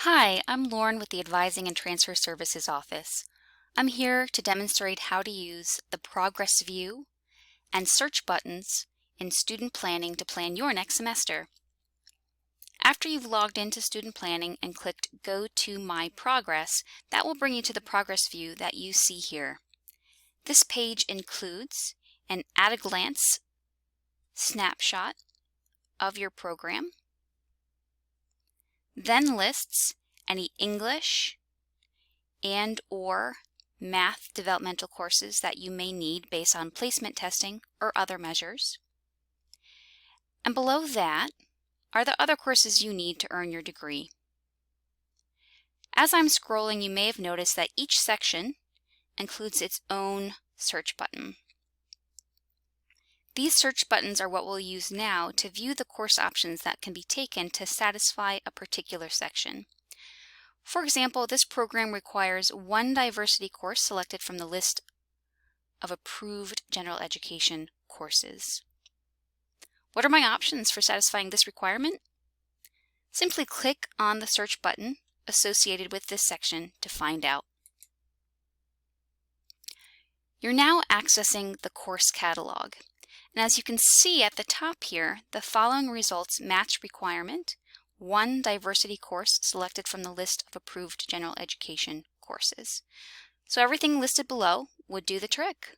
Hi, I'm Lauren with the Advising and Transfer Services Office. I'm here to demonstrate how to use the Progress View and search buttons in student planning to plan your next semester. After you've logged into student planning and clicked Go to My Progress, that will bring you to the Progress View that you see here. This page includes an at-a-glance snapshot of your program, then lists any English and/or math developmental courses that you may need based on placement testing or other measures. And below that are the other courses you need to earn your degree. As I'm scrolling, you may have noticed that each section includes its own search button. These search buttons are what we'll use now to view the course options that can be taken to satisfy a particular section. For example, this program requires one diversity course selected from the list of approved general education courses. What are my options for satisfying this requirement? Simply click on the search button associated with this section to find out. You're now accessing the course catalog. And as you can see at the top here, the following results match requirement: one diversity course selected from the list of approved general education courses. So everything listed below would do the trick.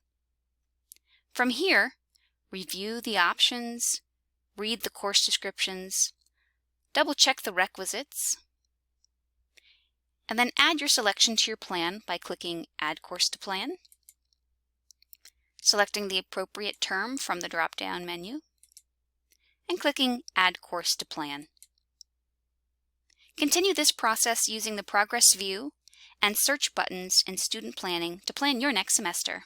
From here, review the options, read the course descriptions, double-check the requisites, and then add your selection to your plan by clicking Add Course to Plan, selecting the appropriate term from the drop-down menu, and clicking Add Course to Plan. Continue this process using the Progress View and search buttons in student planning to plan your next semester.